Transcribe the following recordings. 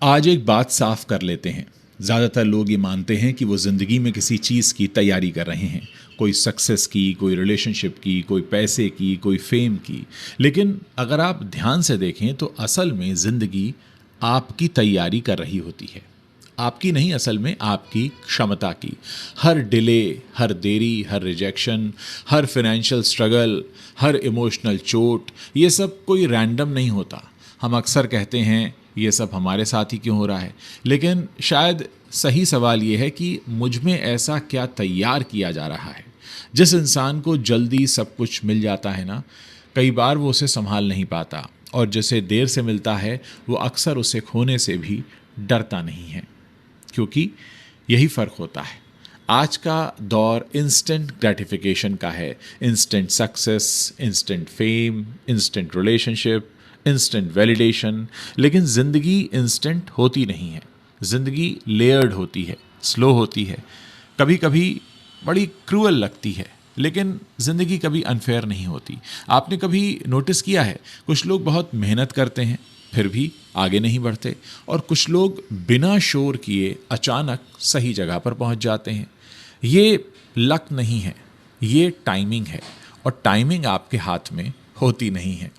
आज एक बात साफ कर लेते हैं। ज़्यादातर लोग ये मानते हैं कि वो ज़िंदगी में किसी चीज़ की तैयारी कर रहे हैं, कोई सक्सेस की, कोई रिलेशनशिप की, कोई पैसे की, कोई फेम की। लेकिन अगर आप ध्यान से देखें तो असल में ज़िंदगी आपकी तैयारी कर रही होती है। आपकी नहीं, असल में आपकी क्षमता की। हर डिले, हर देरी, हर रिजेक्शन, हर फाइनेंशियल स्ट्रगल, हर इमोशनल चोट, ये सब कोई रैंडम नहीं होता। हम अक्सर कहते हैं ये सब हमारे साथ ही क्यों हो रहा है, लेकिन शायद सही सवाल ये है कि मुझ में ऐसा क्या तैयार किया जा रहा है। जिस इंसान को जल्दी सब कुछ मिल जाता है ना, कई बार वो उसे संभाल नहीं पाता, और जिसे देर से मिलता है वो अक्सर उसे खोने से भी डरता नहीं है, क्योंकि यही फ़र्क होता है। आज का दौर इंस्टेंट ग्रेटिफिकेशन का है। Instant success, instant fame, instant relationship, instant validation. लेकिन ज़िंदगी इंस्टेंट होती नहीं है। ज़िंदगी लेयर्ड होती है, स्लो होती है, कभी कभी बड़ी क्रूअल लगती है, लेकिन ज़िंदगी कभी अनफेयर नहीं होती। आपने कभी नोटिस किया है, कुछ लोग बहुत मेहनत करते हैं फिर भी आगे नहीं बढ़ते, और कुछ लोग बिना शोर किए अचानक सही जगह पर पहुंच जाते हैं। ये लक नहीं है, ये टाइमिंग है, और टाइमिंग आपके हाथ में होती नहीं है।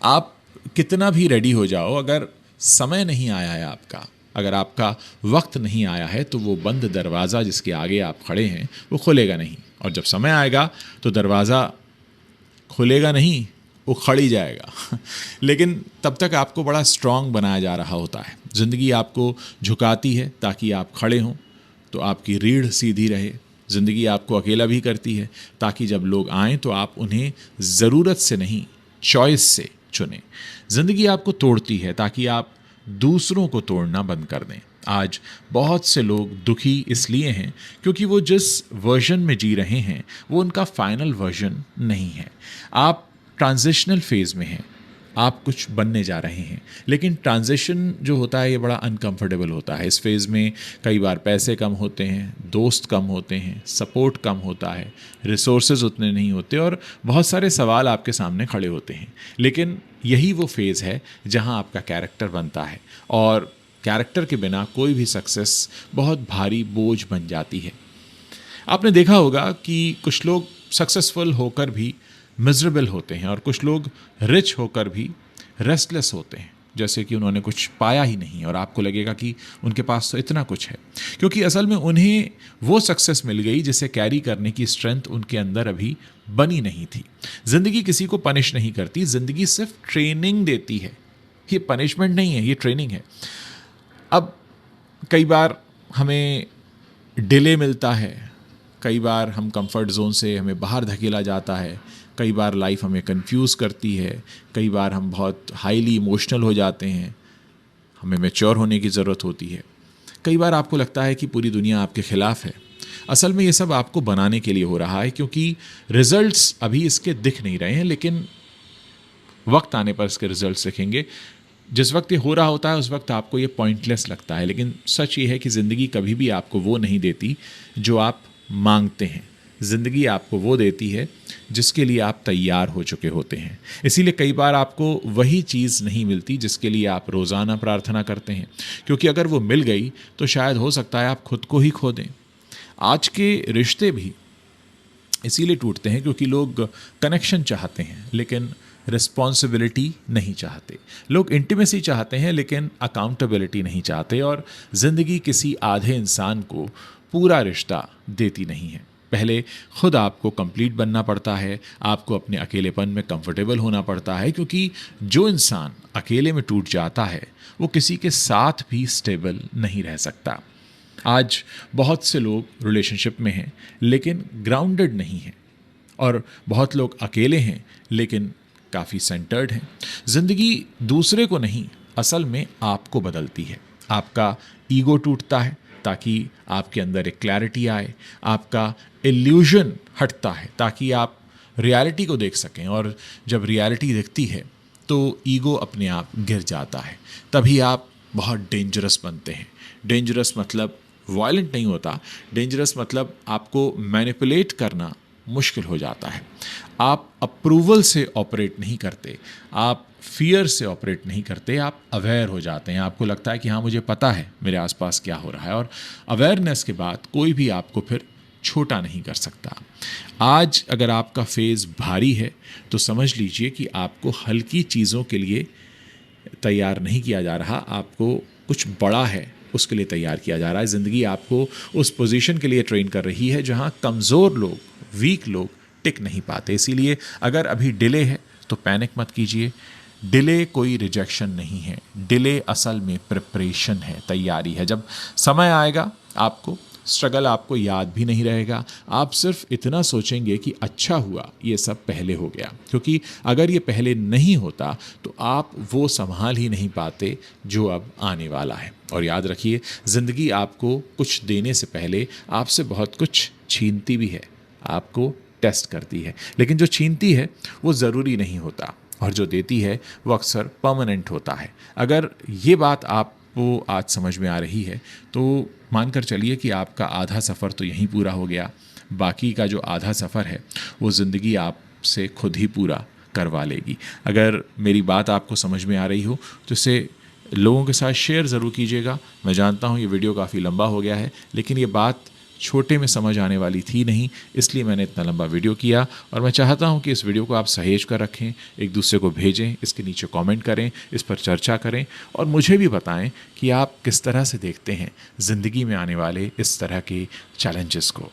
आप कितना भी रेडी हो जाओ, अगर समय नहीं आया है आपका, अगर आपका वक्त नहीं आया है, तो वो बंद दरवाज़ा जिसके आगे आप खड़े हैं वो खुलेगा नहीं, और जब समय आएगा तो दरवाज़ा खुलेगा नहीं, वो खड़ ही जाएगा। लेकिन तब तक आपको बड़ा स्ट्रांग बनाया जा रहा होता है। ज़िंदगी आपको झुकाती है ताकि आप खड़े हों, तो आपकी रीढ़ सीधी रहे। ज़िंदगी आपको अकेला भी करती है ताकि जब लोग आएँ तो आप उन्हें ज़रूरत से नहीं, चॉइस से चुनें। ज़िंदगी आपको तोड़ती है ताकि आप दूसरों को तोड़ना बंद कर दें। आज बहुत से लोग दुखी इसलिए हैं क्योंकि वो जिस वर्जन में जी रहे हैं वो उनका फाइनल वर्जन नहीं है। आप ट्रांजिशनल फेज़ में हैं, आप कुछ बनने जा रहे हैं, लेकिन ट्रांजिशन जो होता है ये बड़ा अनकंफर्टेबल होता है। इस फेज़ में कई बार पैसे कम होते हैं, दोस्त कम होते हैं, सपोर्ट कम होता है, रिसोर्सेज उतने नहीं होते, और बहुत सारे सवाल आपके सामने खड़े होते हैं। लेकिन यही वो फेज़ है जहां आपका कैरेक्टर बनता है, और कैरेक्टर के बिना कोई भी सक्सेस बहुत भारी बोझ बन जाती है। आपने देखा होगा कि कुछ लोग सक्सेसफुल होकर भी मिजरेबल होते हैं, और कुछ लोग रिच होकर भी रेस्टलेस होते हैं, जैसे कि उन्होंने कुछ पाया ही नहीं, और आपको लगेगा कि उनके पास तो इतना कुछ है, क्योंकि असल में उन्हें वो सक्सेस मिल गई जिसे कैरी करने की स्ट्रेंथ उनके अंदर अभी बनी नहीं थी। ज़िंदगी किसी को पनिश नहीं करती, ज़िंदगी सिर्फ ट्रेनिंग देती है। ये पनिशमेंट नहीं है, ये ट्रेनिंग है। अब कई बार हमें डिले मिलता है, कई बार हम कंफर्ट जोन से हमें बाहर धकेला जाता है, कई बार लाइफ हमें कंफ्यूज करती है, कई बार हम बहुत हाईली इमोशनल हो जाते हैं, हमें मैच्योर होने की ज़रूरत होती है। कई बार आपको लगता है कि पूरी दुनिया आपके ख़िलाफ़ है। असल में ये सब आपको बनाने के लिए हो रहा है, क्योंकि रिजल्ट्स अभी इसके दिख नहीं रहे हैं, लेकिन वक्त आने पर इसके रिजल्ट्स दिखेंगे। जिस वक्त ये हो रहा होता है उस वक्त आपको ये पॉइंटलेस लगता है, लेकिन सच ये है कि ज़िंदगी कभी भी आपको वो नहीं देती जो आप मांगते हैं। ज़िंदगी आपको वो देती है जिसके लिए आप तैयार हो चुके होते हैं। इसीलिए कई बार आपको वही चीज़ नहीं मिलती जिसके लिए आप रोज़ाना प्रार्थना करते हैं, क्योंकि अगर वो मिल गई तो शायद हो सकता है आप खुद को ही खो दें। आज के रिश्ते भी इसीलिए टूटते हैं क्योंकि लोग कनेक्शन चाहते हैं लेकिन रिस्पॉन्सिबिलिटी नहीं चाहते। लोग इंटीमेसी चाहते हैं लेकिन अकाउंटेबिलिटी नहीं चाहते, और ज़िंदगी किसी आधे इंसान को पूरा रिश्ता देती नहीं है। पहले खुद आपको कंप्लीट बनना पड़ता है, आपको अपने अकेलेपन में कंफर्टेबल होना पड़ता है, क्योंकि जो इंसान अकेले में टूट जाता है वो किसी के साथ भी स्टेबल नहीं रह सकता। आज बहुत से लोग रिलेशनशिप में हैं लेकिन ग्राउंडेड नहीं हैं, और बहुत लोग अकेले हैं लेकिन काफ़ी सेंटर्ड हैं। ज़िंदगी दूसरे को नहीं, असल में आपको बदलती है। आपका ईगो टूटता है ताकि आपके अंदर एक क्लैरिटी आए, आपका इल्यूजन हटता है ताकि आप रियलिटी को देख सकें, और जब रियलिटी दिखती है तो ईगो अपने आप गिर जाता है। तभी आप बहुत डेंजरस बनते हैं। डेंजरस मतलब वायलेंट नहीं होता, डेंजरस मतलब आपको मैनिपुलेट करना मुश्किल हो जाता है। आप अप्रूवल से ऑपरेट नहीं करते, आप फियर से ऑपरेट नहीं करते, आप अवेयर हो जाते हैं। आपको लगता है कि हाँ मुझे पता है मेरे आसपास क्या हो रहा है, और अवेयरनेस के बाद कोई भी आपको फिर छोटा नहीं कर सकता। आज अगर आपका फेज़ भारी है तो समझ लीजिए कि आपको हल्की चीज़ों के लिए तैयार नहीं किया जा रहा, आपको कुछ बड़ा है उसके लिए तैयार किया जा रहा है। ज़िंदगी आपको उस पोजीशन के लिए ट्रेन कर रही है जहां कमज़ोर लोग, वीक लोग टिक नहीं पाते। इसीलिए अगर अभी डिले है तो पैनिक मत कीजिए। डिले कोई रिजेक्शन नहीं है, डिले असल में प्रिपरेशन है, तैयारी है। जब समय आएगा आपको स्ट्रगल आपको याद भी नहीं रहेगा, आप सिर्फ इतना सोचेंगे कि अच्छा हुआ ये सब पहले हो गया, क्योंकि अगर ये पहले नहीं होता तो आप वो संभाल ही नहीं पाते जो अब आने वाला है। और याद रखिए, ज़िंदगी आपको कुछ देने से पहले आपसे बहुत कुछ छीनती भी है, आपको टेस्ट करती है, लेकिन जो छीनती है वो ज़रूरी नहीं होता, और जो देती है वो अक्सर परमानेंट होता है। अगर ये बात आपको आज समझ में आ रही है तो मानकर चलिए कि आपका आधा सफ़र तो यहीं पूरा हो गया। बाकी का जो आधा सफ़र है वो ज़िंदगी आपसे खुद ही पूरा करवा लेगी। अगर मेरी बात आपको समझ में आ रही हो तो इसे लोगों के साथ शेयर ज़रूर कीजिएगा। मैं जानता हूँ ये वीडियो काफ़ी लंबा हो गया है, लेकिन ये बात छोटे में समझ आने वाली थी नहीं, इसलिए मैंने इतना लंबा वीडियो किया। और मैं चाहता हूं कि इस वीडियो को आप सहेज कर रखें, एक दूसरे को भेजें, इसके नीचे कमेंट करें, इस पर चर्चा करें, और मुझे भी बताएं कि आप किस तरह से देखते हैं ज़िंदगी में आने वाले इस तरह के चैलेंजेस को।